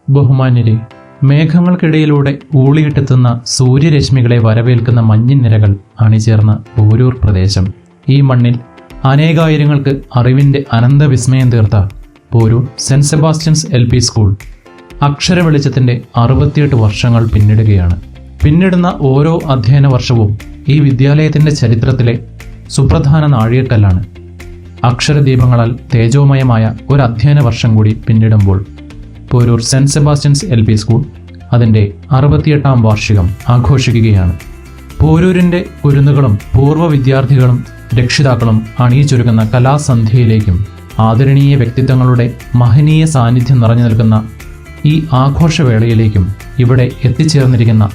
ബഹുമാന്യരെ, മേഘങ്ങൾക്കിടയിലൂടെ ഊളിയിട്ടെത്തുന്ന സൂര്യരശ്മികളെ വരവേൽക്കുന്ന മഞ്ഞിൻ നിരകൾ അണിചേർന്ന പോരൂർ പ്രദേശം. ഈ മണ്ണിൽ അനേകായിരങ്ങൾക്ക് അറിവിൻ്റെ അനന്തവിസ്മയം തീർത്ത Poroor saint Sebastian's LP school അക്ഷര വെളിച്ചത്തിൻ്റെ 68 വർഷങ്ങൾ പിന്നിടുകയാണ്. പിന്നിടുന്ന ഓരോ അധ്യയന വർഷവും ഈ വിദ്യാലയത്തിൻ്റെ ചരിത്രത്തിലെ സുപ്രധാന നാഴികക്കല്ലാണ്. അക്ഷരദീപങ്ങളാൽ തേജോമയമായ ഒരു അധ്യയന വർഷം കൂടി പിന്നിടുമ്പോൾ Porur saint Sebastian's LP school അതിൻ്റെ 68ാം വാർഷികം ആഘോഷിക്കുകയാണ്. പോരൂരിൻ്റെ കുരുന്നുകളും പൂർവ്വ വിദ്യാർത്ഥികളും രക്ഷിതാക്കളും അണിയിച്ചൊരുക്കുന്ന കലാസന്ധ്യയിലേക്കും ആദരണീയ വ്യക്തിത്വങ്ങളുടെ മഹനീയ സാന്നിധ്യം നിറഞ്ഞു നിൽക്കുന്ന ഈ ആഘോഷവേളയിലേക്കും ഇവിടെ എത്തിച്ചേർന്നിരിക്കുന്ന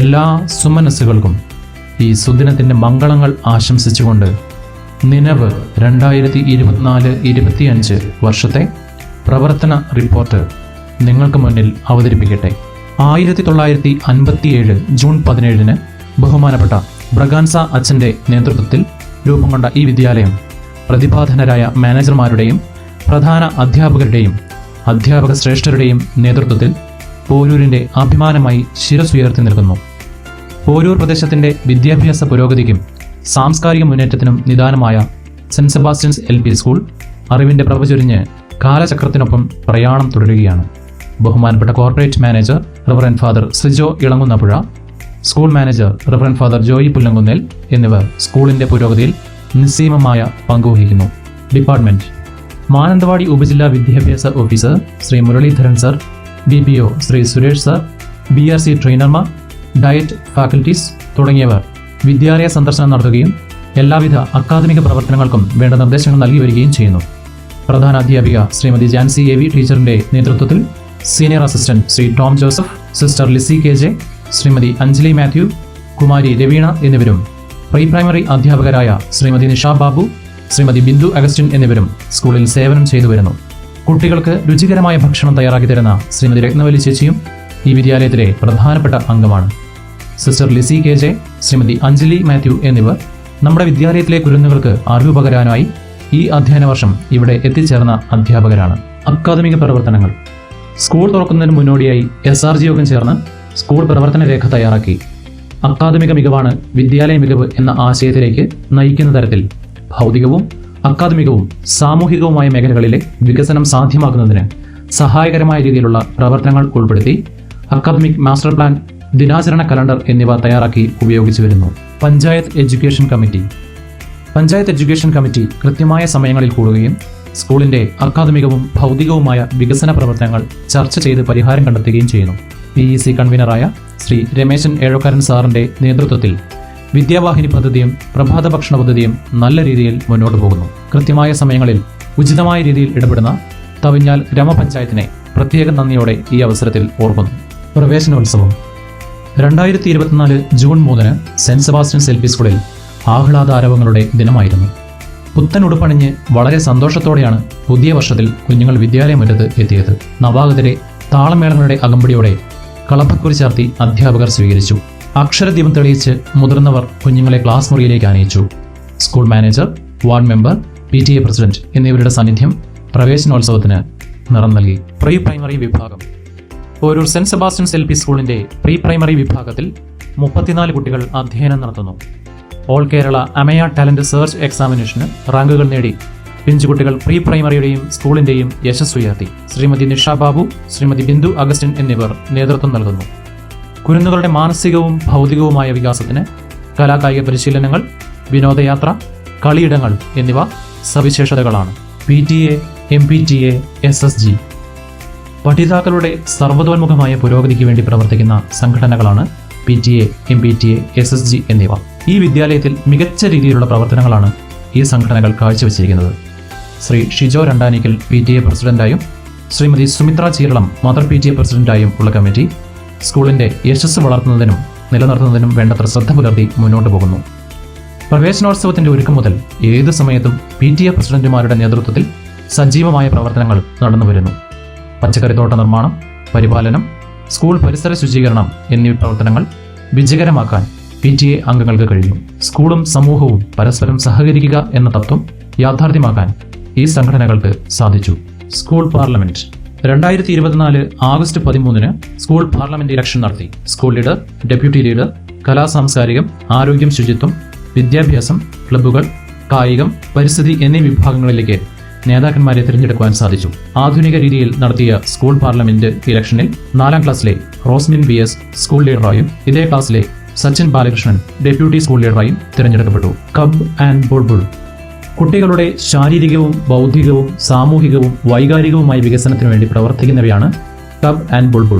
എല്ലാ സുമനസ്സുകൾക്കും ഈ സുദിനത്തിൻ്റെ മംഗളങ്ങൾ ആശംസിച്ചുകൊണ്ട് നിലവ് 2024-25 വർഷത്തെ പ്രവർത്തന റിപ്പോർട്ട് നിങ്ങൾക്ക് മുന്നിൽ അവതരിപ്പിക്കട്ടെ. 1957 ജൂൺ 17 ബഹുമാനപ്പെട്ട ബ്രഗാൻസ അച്ഛൻ്റെ നേതൃത്വത്തിൽ രൂപം കൊണ്ട ഈ വിദ്യാലയം പ്രതിഭാധനരായ മാനേജർമാരുടെയും പ്രധാന അധ്യാപകരുടെയും അധ്യാപക ശ്രേഷ്ഠരുടെയും നേതൃത്വത്തിൽ പോരൂരിൻ്റെ അഭിമാനമായി ശിരസുയർത്തി നിൽക്കുന്നു. പോരൂർ പ്രദേശത്തിൻ്റെ വിദ്യാഭ്യാസ പുരോഗതിക്കും സാംസ്കാരിക മുന്നേറ്റത്തിനും നിദാനമായ സെൻറ്റ് സെബാസ്റ്റ്യൻസ് LP സ്കൂൾ അറിവിൻ്റെ പ്രഭചൊരിഞ്ഞ് കാലചക്രത്തിനൊപ്പം പ്രയാണം തുടരുകയാണ്. ബഹുമാനപ്പെട്ട corporate manager reverend father Sijo Elangunnapuzha, school manager reverend father Joy Pullankunnel എന്നിവർ സ്കൂളിൻ്റെ പുരോഗതിയിൽ നിസ്സീമമായ പങ്കുവഹിക്കുന്നു. ഡിപ്പാർട്ട്മെൻറ്റ്: മാനന്തവാടി ഉപജില്ലാ വിദ്യാഭ്യാസ officer Shri Muraleedharan sir, BPO Shri Suresh sir, BRC ട്രെയിനർമാർ, ഡയറ്റ് ഫാക്കൽറ്റീസ് തുടങ്ങിയവർ വിദ്യാലയ സന്ദർശനം നടത്തുകയും എല്ലാവിധ അക്കാദമിക പ്രവർത്തനങ്ങൾക്കും വേണ്ട നിർദ്ദേശങ്ങൾ നൽകി വരികയും ചെയ്യുന്നു. പ്രധാന അധ്യാപിക ശ്രീമതി ജാൻസി AV ടീച്ചറിൻ്റെ നേതൃത്വത്തിൽ senior assistant Shri Tom Joseph, sister Lissy KJ, Shrimati Anjali Mathew, Kumari Raveena എന്നിവരും പ്രീ പ്രൈമറി അധ്യാപകരായ ശ്രീമതി നിഷ ബാബു, ശ്രീമതി ബിന്ദു അഗസ്റ്റിൻ എന്നിവരും സ്കൂളിൽ സേവനം ചെയ്തു വരുന്നു. കുട്ടികൾക്ക് രുചികരമായ ഭക്ഷണം തയ്യാറാക്കി തരുന്ന ശ്രീമതി രത്നവലി ചേച്ചിയും ഈ വിദ്യാലയത്തിലെ പ്രധാനപ്പെട്ട അംഗമാണ്. സിസ്റ്റർ ലിസി KJ, ശ്രീമതി അഞ്ജലി മാത്യു എന്നിവർ നമ്മുടെ വിദ്യാലയത്തിലെ കുരുന്നുകൾക്ക് അറിവ് പകരാനായി ഈ അധ്യയന വർഷം ഇവിടെ എത്തിച്ചേർന്ന അധ്യാപകരാണ്. അക്കാദമിക പ്രവർത്തനങ്ങൾ: സ്കൂൾ തുറക്കുന്നതിന് മുന്നോടിയായി SRG യോഗം ചേർന്ന് സ്കൂൾ പ്രവർത്തന രേഖ തയ്യാറാക്കി. അക്കാദമിക മികവാണ് വിദ്യാലയ മികവ് എന്ന ആശയത്തിലേക്ക് നയിക്കുന്ന തരത്തിൽ ഭൗതികവും അക്കാദമികവും സാമൂഹികവുമായ മേഖലകളിലെ വികസനം സാധ്യമാക്കുന്നതിന് സഹായകരമായ രീതിയിലുള്ള പ്രവർത്തനങ്ങൾ ഉൾപ്പെടുത്തി അക്കാദമിക് മാസ്റ്റർ പ്ലാൻ, ദിനാചരണ കലണ്ടർ എന്നിവ തയ്യാറാക്കി ഉപയോഗിച്ചു വരുന്നു. പഞ്ചായത്ത് എഡ്യൂക്കേഷൻ കമ്മിറ്റി കൃത്യമായ സമയങ്ങളിൽ കൂടുകയും സ്കൂളിൻ്റെ അക്കാദമികവും ഭൗതികവുമായ വികസന പ്രവർത്തനങ്ങൾ ചർച്ച ചെയ്ത് പരിഹാരം കണ്ടെത്തുകയും ചെയ്യുന്നു. PEC കൺവീനറായ ശ്രീ രമേശൻ ഏഴോക്കാരൻ സാറിൻ്റെ നേതൃത്വത്തിൽ വിദ്യാവാഹിനി പദ്ധതിയും പ്രഭാത ഭക്ഷണ പദ്ധതിയും നല്ല രീതിയിൽ മുന്നോട്ട് പോകുന്നു. കൃത്യമായ സമയങ്ങളിൽ ഉചിതമായ രീതിയിൽ ഇടപെടുന്ന തവിഞ്ഞാൽ ഗ്രാമപഞ്ചായത്തിനെ പ്രത്യേക നന്ദിയോടെ ഈ അവസരത്തിൽ ഓർക്കുന്നു. പ്രവേശനോത്സവം: 2024 ജൂൺ 3 സെൻറ്റ് സെബാസ്റ്റ്യൻസ് LP സ്കൂളിൽ ആഹ്ലാദാരവങ്ങളുടെ ദിനമായിരുന്നു. പുത്തൻ ഉടുപ്പണിഞ്ഞ് വളരെ സന്തോഷത്തോടെയാണ് പുതിയ വർഷത്തിൽ കുഞ്ഞുങ്ങൾ വിദ്യാലയമുറ്റത്ത് എത്തിയത്. നവാഗതരെ താളമേളങ്ങളുടെ അകമ്പടിയോടെ കളഭക്കുറി ചാർത്തി അധ്യാപകർ സ്വീകരിച്ചു. അക്ഷരദീപം തെളിയിച്ച് മുതിർന്നവർ കുഞ്ഞുങ്ങളെ ക്ലാസ് മുറിയിലേക്ക് ആനയിച്ചു. School manager, ward member, PTA president എന്നിവരുടെ സാന്നിധ്യം പ്രവേശനോത്സവത്തിന് നിറം നൽകി. പ്രീ പ്രൈമറി വിഭാഗം: പോരൂർ സെൻറ്റ് സെബാസ്റ്റ്യൻസ് LP സ്കൂളിൻ്റെ പ്രീ പ്രൈമറി വിഭാഗത്തിൽ 34 കുട്ടികൾ അധ്യയനം നടത്തുന്നു. All Kerala Amaya talent search എക്സാമിനേഷന് റാങ്കുകൾ നേടി പിഞ്ചുകുട്ടികൾ പ്രീ പ്രൈമറിയുടെയും സ്കൂളിൻ്റെയും യശസ്സുയർത്തി. ശ്രീമതി നിഷ ബാബു, ശ്രീമതി ബിന്ദു അഗസ്റ്റിൻ എന്നിവർ നേതൃത്വം നൽകുന്നു. കുരുന്നുകളുടെ മാനസികവും ഭൗതികവുമായ വികാസത്തിന് കലാകായിക പരിശീലനങ്ങൾ, വിനോദയാത്ര, കളിയിടങ്ങൾ എന്നിവ സവിശേഷതകളാണ്. PTA, MPTA, SSG പഠിതാക്കളുടെ സർവ്വതോന്മുഖമായ പുരോഗതിക്ക് വേണ്ടി പ്രവർത്തിക്കുന്ന സംഘടനകളാണ് PTA, MPTA, SSG എന്നിവ. ഈ വിദ്യാലയത്തിൽ മികച്ച രീതിയിലുള്ള പ്രവർത്തനങ്ങളാണ് ഈ സംഘടനകൾ കാഴ്ചവെച്ചിരിക്കുന്നത്. ശ്രീ ഷിജോ രണ്ടാനിക്കൽ PTA പ്രസിഡന്റായും ശ്രീമതി സുമിത്ര ചീരളം മദർ PTA പ്രസിഡന്റായും ഉള്ള കമ്മിറ്റി സ്കൂളിൻ്റെ യശസ് വളർത്തുന്നതിനും നിലനിർത്തുന്നതിനും വേണ്ടത്ര ശ്രദ്ധ പുലർത്തി മുന്നോട്ട് പോകുന്നു. പ്രവേശനോത്സവത്തിൻ്റെ ഒരുക്കം മുതൽ ഏത് സമയത്തും PTA പ്രസിഡന്റുമാരുടെ നേതൃത്വത്തിൽ സജീവമായ പ്രവർത്തനങ്ങൾ നടന്നു വരുന്നു. പച്ചക്കറിത്തോട്ട നിർമ്മാണം, പരിപാലനം, സ്കൂൾ പരിസര ശുചീകരണം എന്നീ പ്രവർത്തനങ്ങൾ വിജയകരമാക്കാൻ PTA അംഗങ്ങൾക്ക് കഴിഞ്ഞു. സ്കൂളും സമൂഹവും പരസ്പരം സഹകരിക്കുക എന്ന തത്വം യാഥാർത്ഥ്യമാക്കാൻ ഈ സംഘടനകൾക്ക് സാധിച്ചു. School parliament: 2024 August 13 school parliament election നടത്തി. സ്കൂൾ ലീഡർ, ഡെപ്യൂട്ടി ലീഡർ, കലാസാംസ്കാരികം, ആരോഗ്യം, ശുചിത്വം, വിദ്യാഭ്യാസം, ക്ലബ്ബുകൾ, കായികം, പരിസ്ഥിതി എന്നീ വിഭാഗങ്ങളിലേക്ക് നേതാക്കന്മാരെ തിരഞ്ഞെടുക്കുവാൻ സാധിച്ചു. ആധുനിക രീതിയിൽ നടത്തിയ സ്കൂൾ പാർലമെന്റ് ഇലക്ഷനിൽ 4ാം ക്ലാസ്സിലെ റോസ്മിൻ BS സ്കൂൾ ലീഡറായും ഇതേ ക്ലാസ്സിലെ സച്ചിൻ ബാലകൃഷ്ണൻ ഡെപ്യൂട്ടി സ്കൂൾ ലീഡറായും തിരഞ്ഞെടുക്കപ്പെട്ടു. കബ് ആൻഡ് ബുൾബുൾ കുട്ടികളുടെ ശാരീരികവും ബൗദ്ധികവും സാമൂഹികവും വൈകാരികവുമായ വികസനത്തിനു വേണ്ടി പ്രവർത്തിക്കുന്നവയാണ് കബ് ആൻഡ് ബുൾബുൾ.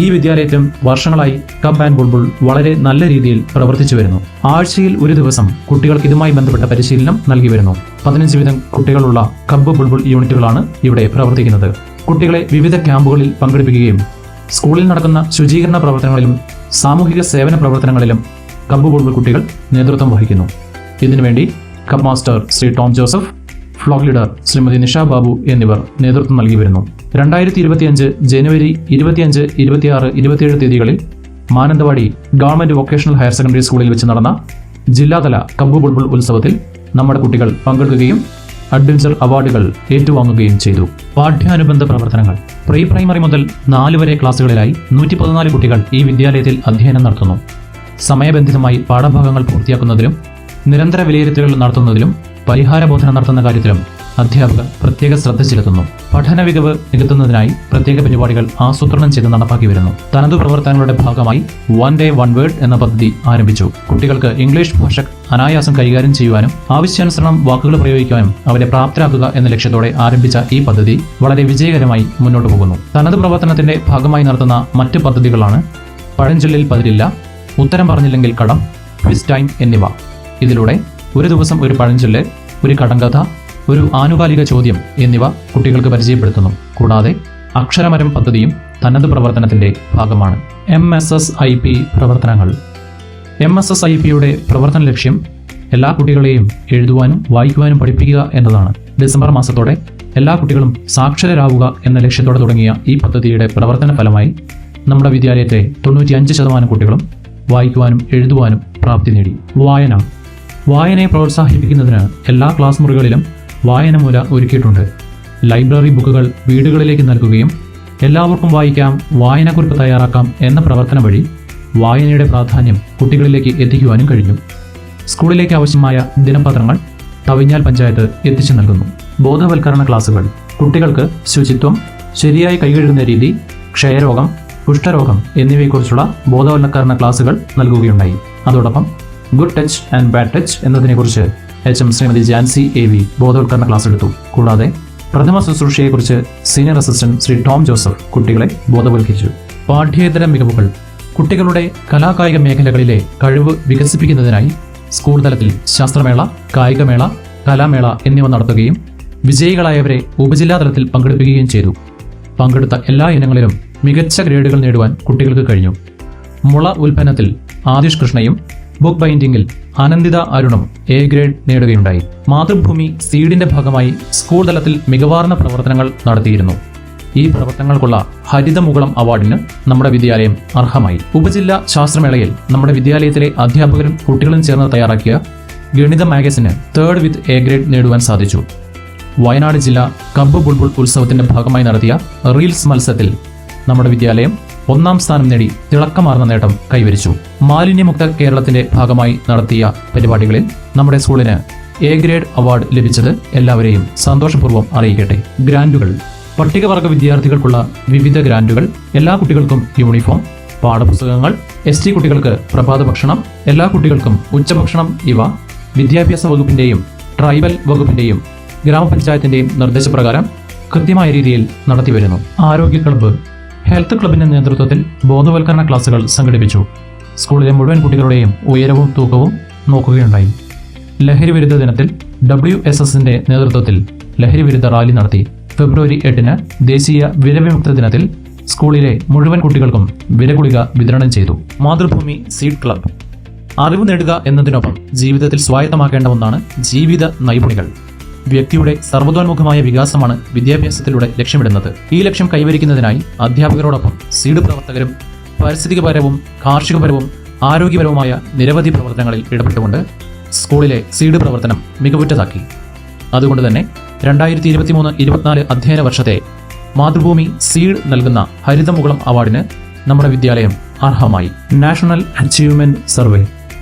ഈ വിദ്യാലയത്തിലും വർഷങ്ങളായി കബ് ആൻഡ് ബുൾബുൾ വളരെ നല്ല രീതിയിൽ പ്രവർത്തിച്ചു വരുന്നു. ആഴ്ചയിൽ ഒരു ദിവസം കുട്ടികൾക്ക് ഇതുമായി ബന്ധപ്പെട്ട പരിശീലനം നൽകി വരുന്നു. 15 വീതം കുട്ടികളുള്ള കബ് ബുൾബുൾ യൂണിറ്റുകളാണ് ഇവിടെ പ്രവർത്തിക്കുന്നത്. കുട്ടികളെ വിവിധ ക്യാമ്പുകളിൽ പങ്കെടുപ്പിക്കുകയും സ്കൂളിൽ നടക്കുന്ന ശുചീകരണ പ്രവർത്തനങ്ങളിലും സാമൂഹിക സേവന പ്രവർത്തനങ്ങളിലും കബ് ബുൾബുൾ കുട്ടികൾ നേതൃത്വം വഹിക്കുന്നു. ഇതിനുവേണ്ടി cub master Shri Tom Joseph, flock leader Shrimati Nisha Babu എന്നിവർ നേതൃത്വം നൽകി വരുന്നു. 2025 ജനുവരി 25, 26, 27 തീയതികളിൽ Mananthavady government vocational higher secondary സ്കൂളിൽ വെച്ച് നടന്ന ജില്ലാതല കബ് ബുൾബുൾ ഉത്സവത്തിൽ നമ്മുടെ കുട്ടികൾ പങ്കെടുക്കുകയും അഡ്വഞ്ചർ അവാർഡുകൾ ഏറ്റുവാങ്ങുകയും ചെയ്തു. പാഠ്യാനുബന്ധ പ്രവർത്തനങ്ങൾ. പ്രീ പ്രൈമറി മുതൽ 4 വരെ ക്ലാസ്സുകളിലായി 114 കുട്ടികൾ ഈ വിദ്യാലയത്തിൽ അധ്യയനം നടത്തുന്നു. സമയബന്ധിതമായി പാഠഭാഗങ്ങൾ പൂർത്തിയാക്കുന്നതിലും നിരന്തര വിലയിരുത്തലുകൾ നടത്തുന്നതിലും പരിഹാരബോധനം നടത്തുന്ന കാര്യത്തിലും അധ്യാപകർ പ്രത്യേക ശ്രദ്ധ ചെലുത്തുന്നു. പഠന മികവ് നികത്തുന്നതിനായി പ്രത്യേക പരിപാടികൾ ആസൂത്രണം ചെയ്ത് നടപ്പാക്കി വരുന്നു. തനതു പ്രവർത്തനങ്ങളുടെ ഭാഗമായി 1 Day 1 Word എന്ന പദ്ധതി ആരംഭിച്ചു. കുട്ടികൾക്ക് ഇംഗ്ലീഷ് ഭാഷ അനായാസം കൈകാര്യം ചെയ്യുവാനും ആവശ്യാനുസരണം വാക്കുകൾ പ്രയോഗിക്കുവാനും അവരെ പ്രാപ്തരാക്കുക എന്ന ലക്ഷ്യത്തോടെ ആരംഭിച്ച ഈ പദ്ധതി വളരെ വിജയകരമായി മുന്നോട്ട് പോകുന്നു. തനതു പ്രവർത്തനത്തിന്റെ ഭാഗമായി നടത്തുന്ന മറ്റ് പദ്ധതികളാണ് പഴഞ്ചൊല്ലിൽ പതിരില്ല, ഉത്തരം പറഞ്ഞില്ലെങ്കിൽ കടം, ക്വിസ് ടൈം എന്നിവ. ഇതിലൂടെ ഒരു ദിവസം ഒരു പഴഞ്ചൊല്ല്, ഒരു കടങ്കഥ, ഒരു ആനുകാലിക ചോദ്യം എന്നിവ കുട്ടികൾക്ക് പരിചയപ്പെടുത്തുന്നു. കൂടാതെ അക്ഷരമരം പദ്ധതിയും തനത് പ്രവർത്തനത്തിന്റെ ഭാഗമാണ്. MSSIP പ്രവർത്തനങ്ങൾ. MSSIPയുടെ പ്രവർത്തന ലക്ഷ്യം എല്ലാ കുട്ടികളെയും എഴുതുവാനും വായിക്കുവാനും പഠിപ്പിക്കുക എന്നതാണ്. ഡിസംബർ മാസത്തോടെ എല്ലാ കുട്ടികളും സാക്ഷരരാവുക എന്ന ലക്ഷ്യത്തോടെ തുടങ്ങിയ ഈ പദ്ധതിയുടെ പ്രവർത്തന ഫലമായി നമ്മുടെ വിദ്യാലയത്തിലെ 95% കുട്ടികളും വായിക്കുവാനും എഴുതുവാനും പ്രാപ്തി നേടി. വായനയെ പ്രോത്സാഹിപ്പിക്കുന്നതിന് എല്ലാ ക്ലാസ് മുറികളിലും വായനമൂല ഒരുക്കിയിട്ടുണ്ട്. ലൈബ്രറി ബുക്കുകൾ വീടുകളിലേക്ക് നൽകുകയും എല്ലാവർക്കും വായിക്കാം, വായനക്കുറിപ്പ് തയ്യാറാക്കാം എന്ന പ്രവർത്തനം വഴി വായനയുടെ പ്രാധാന്യം കുട്ടികളിലേക്ക് എത്തിക്കുവാനും കഴിഞ്ഞു. സ്കൂളിലേക്ക് ആവശ്യമായ ദിനപത്രങ്ങൾ തവിഞ്ഞാൽ പഞ്ചായത്ത് എത്തിച്ചു നൽകുന്നു. ബോധവൽക്കരണ ക്ലാസുകൾ. കുട്ടികൾക്ക് ശുചിത്വം, ശരിയായി കൈകഴുകുന്ന രീതി, ക്ഷയരോഗം, കുഷ്ഠരോഗം എന്നിവയെക്കുറിച്ചുള്ള ബോധവൽക്കരണ ക്ലാസുകൾ നൽകുകയുണ്ടായി. അതോടൊപ്പം good touch and bad touch എന്നതിനെക്കുറിച്ച് HM ശ്രീമതി ജാൻസി AV ബോധവൽക്കരണ ക്ലാസ് എടുത്തു. കൂടാതെ പ്രഥമ ശുശ്രൂഷയെക്കുറിച്ച് senior assistant Shri Tom Joseph കുട്ടികളെ ബോധവൽക്കരിച്ചു. പാഠ്യേതര മികവുകൾ. കുട്ടികളുടെ കലാകായിക മേഖലകളിലെ കഴിവ് വികസിപ്പിക്കുന്നതിനായി സ്കൂൾ തലത്തിൽ ശാസ്ത്രമേള, കായികമേള, കലാമേള എന്നിവ നടത്തുകയും വിജയികളായവരെ ഉപജില്ലാ തലത്തിൽ പങ്കെടുപ്പിക്കുകയും ചെയ്തു. പങ്കെടുത്ത എല്ലാ ഇനങ്ങളിലും മികച്ച ഗ്രേഡുകൾ നേടുവാൻ കുട്ടികൾക്ക് കഴിഞ്ഞു. മുള ഉൽപ്പന്നത്തിൽ ആദിഷ് കൃഷ്ണയും ബുക്ക് ബൈൻഡിങ്ങിൽ ആനന്ദിത അരുണും A ഗ്രേഡ് നേടുകയുണ്ടായി. മാതൃഭൂമി സീഡിന്റെ ഭാഗമായി സ്കൂൾ തലത്തിൽ മികവാർന്ന പ്രവർത്തനങ്ങൾ നടത്തിയിരുന്നു. ഈ പ്രവർത്തനങ്ങൾക്കുള്ള ഹരിതമുകുളം അവാർഡിന് നമ്മുടെ വിദ്യാലയം അർഹമായി. ഉപജില്ലാ ശാസ്ത്രമേളയിൽ നമ്മുടെ വിദ്യാലയത്തിലെ അധ്യാപകരും കുട്ടികളും ചേർന്ന് തയ്യാറാക്കിയ ഗണിത മാഗസിന് 3rd with A ഗ്രേഡ് നേടുവാൻ സാധിച്ചു. വയനാട് ജില്ലാ കബ് ബുൾബുൾ ഉത്സവത്തിന്റെ ഭാഗമായി നടത്തിയ റീൽസ് മത്സരത്തിൽ നമ്മുടെ വിദ്യാലയം 1ാം സ്ഥാനം നേടി തിളക്കമാർന്ന നേട്ടം കൈവരിച്ചു. മാലിന്യമുക്ത കേരളത്തിന്റെ ഭാഗമായി നടത്തിയ പരിപാടികളിൽ നമ്മുടെ സ്കൂളിന് A ഗ്രേഡ് അവാർഡ് ലഭിച്ചത് എല്ലാവരെയും സന്തോഷപൂർവ്വം അറിയിക്കട്ടെ. ഗ്രാൻഡുകൾ. പട്ടികവർഗ വിദ്യാർത്ഥികൾക്കുള്ള വിവിധ ഗ്രാൻഡുകൾ, എല്ലാ കുട്ടികൾക്കും യൂണിഫോം, പാഠപുസ്തകങ്ങൾ, ST കുട്ടികൾക്ക് പ്രഭാത ഭക്ഷണം, എല്ലാ കുട്ടികൾക്കും ഉച്ചഭക്ഷണം ഇവ വിദ്യാഭ്യാസ വകുപ്പിന്റെയും ട്രൈബൽ വകുപ്പിന്റെയും ഗ്രാമപഞ്ചായത്തിന്റെയും നിർദ്ദേശപ്രകാരം കൃത്യമായ രീതിയിൽ നടത്തിവരുന്നു. ആരോഗ്യ ക്ലബ്ബ്. ഹെൽത്ത് ക്ലബിന്റെ നേതൃത്വത്തിൽ ബോധവൽക്കരണ ക്ലാസുകൾ സംഘടിപ്പിച്ചു. സ്കൂളിലെ മുഴുവൻ കുട്ടികളുടെയും ഉയരവും തൂക്കവും നോക്കുകയുണ്ടായി. ലഹരി വിരുദ്ധ ദിനത്തിൽ WSSന്റെ നേതൃത്വത്തിൽ ലഹരി വിരുദ്ധ റാലി നടത്തി. ഫെബ്രുവരി 8 ദേശീയ വിരവിമുക്ത ദിനത്തിൽ സ്കൂളിലെ മുഴുവൻ കുട്ടികൾക്കും വിരഗുളിക വിതരണം ചെയ്തു. Mathrubhumi seed club. അറിവ് നേടുക എന്നതിനൊപ്പം ജീവിതത്തിൽ സ്വായത്തമാക്കേണ്ട ഒന്നാണ് ജീവിത നൈപുണികൾ. വ്യക്തിയുടെ സർവ്വതോന്മുഖമായ വികാസമാണ് വിദ്യാഭ്യാസത്തിലൂടെ ലക്ഷ്യമിടുന്നത്. ഈ ലക്ഷ്യം കൈവരിക്കുന്നതിനായി അധ്യാപകരോടൊപ്പം സീഡ് പ്രവർത്തകരും പാരിസ്ഥിതികപരവും കാർഷികപരവും ആരോഗ്യപരവുമായ നിരവധി പ്രവർത്തനങ്ങളിൽ ഇടപെട്ടുകൊണ്ട് സ്കൂളിലെ സീഡ് പ്രവർത്തനം മികവുറ്റതാക്കി. അതുകൊണ്ട് തന്നെ 2023-24 അധ്യയന വർഷത്തെ മാതൃഭൂമി സീഡ് നൽകുന്ന ഹരിതമുകുളം അവാർഡിന് നമ്മുടെ വിദ്യാലയം അർഹമായി. നാഷണൽ അച്ചീവ്മെന്റ് സർവേ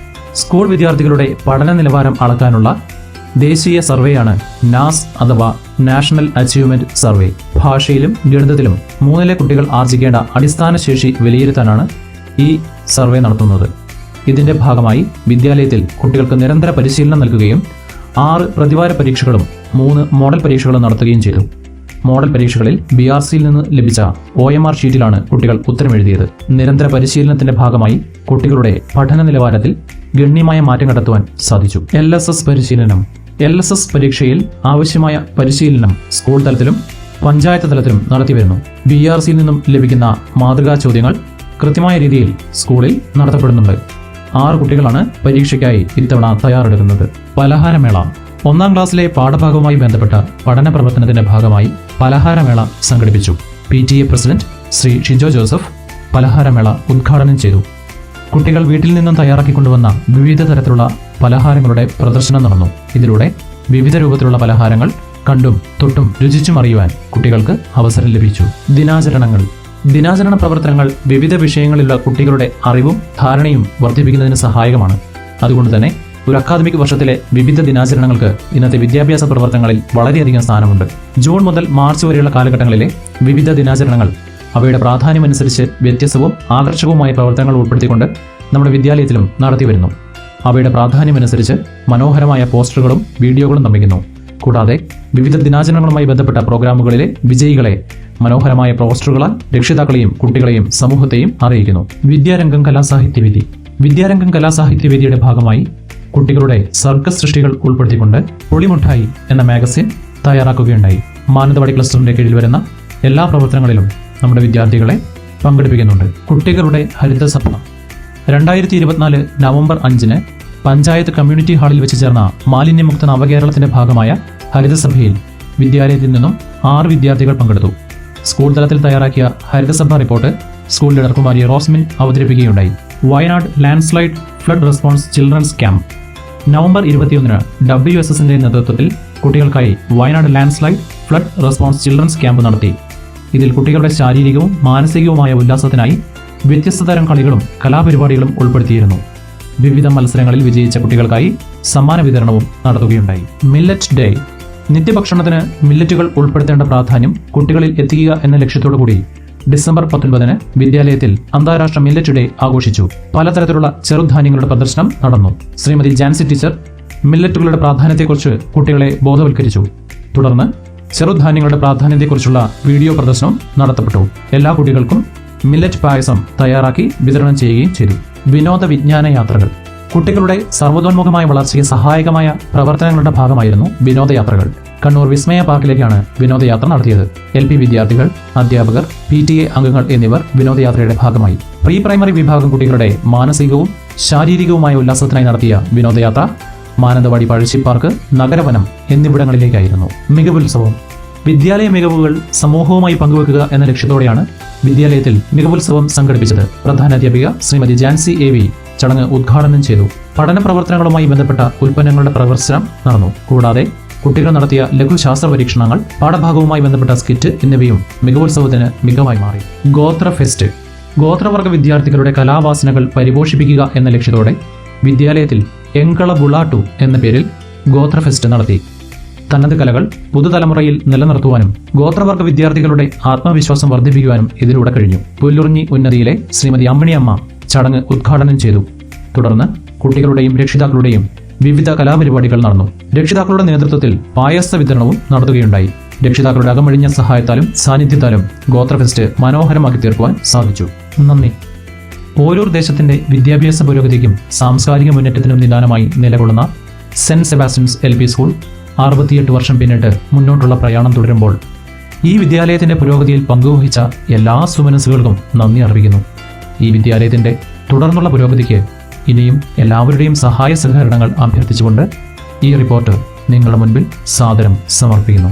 സ്കൂൾ വിദ്യാർത്ഥികളുടെ പഠന നിലവാരം അളക്കാനുള്ള ദേശീയ സർവേയാണ് നാസ് അഥവാ നാഷണൽ അച്ചീവ്മെന്റ് സർവേ. ഭാഷയിലും ഗണിതത്തിലും 3-ലെ കുട്ടികൾ ആർജിക്കേണ്ട അടിസ്ഥാന ശേഷി വിലയിരുത്താനാണ് ഈ സർവേ നടത്തുന്നത്. ഇതിന്റെ ഭാഗമായി വിദ്യാലയത്തിൽ കുട്ടികൾക്ക് നിരന്തര പരിശീലനം നൽകുകയും 6 പ്രതിവാര പരീക്ഷകളും 3 മോഡൽ പരീക്ഷകളും നടത്തുകയും ചെയ്തു. മോഡൽ പരീക്ഷകളിൽ BRCയിൽ നിന്ന് ലഭിച്ച OMR ഷീറ്റിലാണ് കുട്ടികൾ ഉത്തരമെഴുതിയത്. നിരന്തര പരിശീലനത്തിന്റെ ഭാഗമായി കുട്ടികളുടെ പഠന നിലവാരത്തിൽ ഗണ്യമായ മാറ്റം കണ്ടെത്തുവാൻ സാധിച്ചു. LSS പരിശീലനം LSS പരീക്ഷയിൽ ആവശ്യമായ പരിശീലനം സ്കൂൾ തലത്തിലും പഞ്ചായത്ത് തലത്തിലും നടത്തിവരുന്നു. BRCയിൽ നിന്നും ലഭിക്കുന്ന മാതൃകാ ചോദ്യങ്ങൾ കൃത്യമായ രീതിയിൽ സ്കൂളിൽ നടത്തപ്പെടുന്നുണ്ട്. 6 കുട്ടികളാണ് പരീക്ഷയ്ക്കായി ഇത്തവണ തയ്യാറെടുക്കുന്നത്. പലഹാരമേള 1-ാം ക്ലാസ്സിലെ പാഠഭാഗവുമായി ബന്ധപ്പെട്ട പഠന പ്രവർത്തനത്തിന്റെ ഭാഗമായി പലഹാരമേള സംഘടിപ്പിച്ചു. PTA president Shri Shijo Joseph പലഹാരമേള ഉദ്ഘാടനം ചെയ്തു. കുട്ടികൾ വീട്ടിൽ നിന്നും തയ്യാറാക്കിക്കൊണ്ടുവന്ന വിവിധ തരത്തിലുള്ള പലഹാരങ്ങളുടെ പ്രദർശനം നടന്നു. ഇതിലൂടെ വിവിധ രൂപത്തിലുള്ള പലഹാരങ്ങൾ കണ്ടും തൊട്ടും രുചിച്ചും അറിയുവാൻ കുട്ടികൾക്ക് അവസരം ലഭിച്ചു. ദിനാചരണ പ്രവർത്തനങ്ങൾ വിവിധ വിഷയങ്ങളിലുള്ള കുട്ടികളുടെ അറിവും ധാരണയും വർദ്ധിപ്പിക്കുന്നതിന് സഹായകമാണ്. അതുകൊണ്ട് തന്നെ ഒരു അക്കാദമിക് വർഷത്തിലെ വിവിധ ദിനാചരണങ്ങൾക്ക് ഇന്നത്തെ വിദ്യാഭ്യാസ പ്രവർത്തനങ്ങളിൽ വളരെയധികം സ്ഥാനമുണ്ട്. ജൂൺ മുതൽ മാർച്ച് വരെയുള്ള കാലഘട്ടങ്ങളിലെ വിവിധ ദിനാചരണങ്ങൾ അവയുടെ പ്രാധാന്യമനുസരിച്ച് വ്യത്യസ്തവും ആകർഷകവുമായ പ്രവർത്തനങ്ങൾ ഉൾപ്പെടുത്തിക്കൊണ്ട് നമ്മുടെ വിദ്യാലയത്തിലും നടത്തിവരുന്നു. അവയുടെ പ്രാധാന്യമനുസരിച്ച് മനോഹരമായ പോസ്റ്ററുകളും വീഡിയോകളും നിർമ്മിക്കുന്നു. കൂടാതെ വിവിധ ദിനാചരണങ്ങളുമായി ബന്ധപ്പെട്ട പ്രോഗ്രാമുകളിലെ വിജയികളെ മനോഹരമായ പോസ്റ്ററുകളാൽ രക്ഷിതാക്കളെയും കുട്ടികളെയും സമൂഹത്തെയും അറിയിക്കുന്നു. വിദ്യാരംഗം കലാസാഹിത്യവേദിയുടെ ഭാഗമായി കുട്ടികളുടെ സർക്കസ് സൃഷ്ടികൾ ഉൾപ്പെടുത്തിക്കൊണ്ട് പൊളിമുട്ടായി എന്ന മാഗസിൻ തയ്യാറാക്കുകയുണ്ടായി. മാനന്തവാടി ക്ലസ്റ്ററിന്റെ കീഴിൽ വരുന്ന എല്ലാ പ്രവർത്തനങ്ങളിലും നമ്മുടെ വിദ്യാർത്ഥികളെ പങ്കെടുപ്പിക്കുന്നുണ്ട്. കുട്ടികളുടെ ഹരിതസഭ 2024 നവംബർ 5-ന് പഞ്ചായത്ത് കമ്മ്യൂണിറ്റി ഹാളിൽ വെച്ച് ചേർന്ന മാലിന്യമുക്ത നവകേരളത്തിന്റെ ഭാഗമായ ഹരിതസഭയിൽ വിദ്യാലയത്തിൽ നിന്നും 6 വിദ്യാർത്ഥികൾ പങ്കെടുത്തു. സ്കൂൾ തലത്തിൽ തയ്യാറാക്കിയ ഹരിതസഭ report school leader Kumari Rosmin അവതരിപ്പിക്കുകയുണ്ടായി. Wayanad landslide flood response children's camp November 21-ന് WSSന്റെ നേതൃത്വത്തിൽ കുട്ടികൾക്കായി Wayanad landslide flood response children's camp നടത്തി. ഇതിൽ കുട്ടികളുടെ ശാരീരികവും മാനസികവുമായ ഉല്ലാസത്തിനായി വ്യത്യസ്ത തരം കളികളും കലാപരിപാടികളും ഉൾപ്പെടുത്തിയിരുന്നു. വിവിധ മത്സരങ്ങളിൽ വിജയിച്ച കുട്ടികൾക്കായി സമ്മാന വിതരണവും നടത്തുകയുണ്ടായി. മില്ലറ്റ് ഡേ നിത്യഭക്ഷണത്തിന് മില്ലറ്റുകൾ ഉൾപ്പെടുത്തേണ്ട പ്രാധാന്യം കുട്ടികളിൽ എത്തിക്കുക എന്ന ലക്ഷ്യത്തോടുകൂടി ഡിസംബർ 19-ന് വിദ്യാലയത്തിൽ അന്താരാഷ്ട്ര മില്ലറ്റ് ഡേ ആഘോഷിച്ചു. പലതരത്തിലുള്ള ചെറുധാന്യങ്ങളുടെ പ്രദർശനം നടന്നു. ശ്രീമതി ജാൻസി ടീച്ചർ മില്ലറ്റുകളുടെ പ്രാധാന്യത്തെക്കുറിച്ച് കുട്ടികളെ ബോധവൽക്കരിച്ചു. തുടർന്ന് ചെറുധാന്യങ്ങളുടെ പ്രാധാന്യത്തെക്കുറിച്ചുള്ള വീഡിയോ പ്രദർശനം നടത്തപ്പെട്ടു. എല്ലാ കുട്ടികൾക്കും മില്ലറ്റ് പായസം തയ്യാറാക്കി വിതരണം ചെയ്യുകയും ചെയ്തു. വിനോദ വിജ്ഞാന യാത്രകൾ കുട്ടികളുടെ സർവ്വതോന്മുഖമായ വളർച്ചയ്ക്ക് സഹായകമായ പ്രവർത്തനങ്ങളുടെ ഭാഗമായിരുന്നു വിനോദയാത്രകൾ. കണ്ണൂർ വിസ്മയ പാർക്കിലേക്കാണ് വിനോദയാത്ര നടത്തിയത്. LP വിദ്യാർത്ഥികൾ, അധ്യാപകർ, PTA അംഗങ്ങൾ എന്നിവർ വിനോദയാത്രയുടെ ഭാഗമായി. പ്രീ പ്രൈമറി വിഭാഗം കുട്ടികളുടെ മാനസികവും ശാരീരികവുമായ ഉല്ലാസത്തിനായി നടത്തിയ വിനോദയാത്ര മാനന്തവാടി പഴശ്ശി പാർക്ക്, നഗരവനം എന്നിവിടങ്ങളിലേക്കായിരുന്നു. മികവുത്സവം വിദ്യാലയ മികവുകൾ സമൂഹവുമായി പങ്കുവെക്കുക എന്ന ലക്ഷ്യത്തോടെയാണ് വിദ്യാലയത്തിൽ മികവുത്സവം സംഘടിപ്പിച്ചത്. പ്രധാനാധ്യാപിക ശ്രീമതി ജാൻസി AV ചടങ്ങ് ഉദ്ഘാടനം ചെയ്തു. പഠന പ്രവർത്തനങ്ങളുമായി ബന്ധപ്പെട്ട ഉൽപ്പന്നങ്ങളുടെ പ്രദർശനം നടന്നു. കൂടാതെ കുട്ടികൾ നടത്തിയ ലഘുശാസ്ത്ര പരീക്ഷണങ്ങൾ, പാഠഭാഗവുമായി ബന്ധപ്പെട്ട സ്കിറ്റ് എന്നിവയും മികവുത്സവത്തിന് മികവായി മാറി. ഗോത്ര ഫെസ്റ്റ് ഗോത്രവർഗ വിദ്യാർത്ഥികളുടെ കലാവാസനകൾ പരിപോഷിപ്പിക്കുക എന്ന ലക്ഷ്യത്തോടെ വിദ്യാലയത്തിൽ എങ്കള ബുളാട്ടു എന്ന പേരിൽ ഗോത്ര ഫെസ്റ്റ് നടത്തി. തനത് കലകൾ പുതുതലമുറയിൽ നിലനിർത്തുവാനും ഗോത്രവർഗ വിദ്യാർത്ഥികളുടെ ആത്മവിശ്വാസം വർദ്ധിപ്പിക്കുവാനും ഇതിലൂടെ കഴിഞ്ഞു. പുല്ലുറിഞ്ഞി ഉന്നതിയിലെ ശ്രീമതി അമ്മിണിയമ്മ ചടങ്ങ് ഉദ്ഘാടനം ചെയ്തു. തുടർന്ന് കുട്ടികളുടെയും രക്ഷിതാക്കളുടെയും വിവിധ കലാപരിപാടികൾ നടന്നു. രക്ഷിതാക്കളുടെ നേതൃത്വത്തിൽ പായസ വിതരണവും നടത്തുകയുണ്ടായി. രക്ഷിതാക്കളുടെ അകമഴിഞ്ഞ സഹായത്താലും സാന്നിധ്യത്താലും ഗോത്ര ഫെസ്റ്റ് മനോഹരമാക്കി തീർക്കുവാൻ സാധിച്ചു. നന്ദി. ഓരോ ദേശത്തിന്റെ വിദ്യാഭ്യാസ പുരോഗതിക്കും സാംസ്കാരിക മുന്നേറ്റത്തിനും നിദാനമായി നിലകൊള്ളുന്ന സെന്റ് സെബാസ്റ്റ്യൻസ് LP സ്കൂൾ 68 വർഷം പിന്നിട്ട് മുന്നോട്ടുള്ള പ്രയാണം തുടരുമ്പോൾ ഈ വിദ്യാലയത്തിന്റെ പുരോഗതിയിൽ പങ്കുവഹിച്ച എല്ലാ സുമനസ്സുകൾക്കും നന്ദി അർപ്പിക്കുന്നു. ഈ വിദ്യാലയത്തിന്റെ തുടർന്നുള്ള പുരോഗതിക്ക് ഇനിയും എല്ലാവരുടെയും സഹായ സഹകരണങ്ങൾ അഭ്യർത്ഥിച്ചുകൊണ്ട് ഈ റിപ്പോർട്ട് നിങ്ങളുടെ മുൻപിൽ സാദരം സമർപ്പിക്കുന്നു.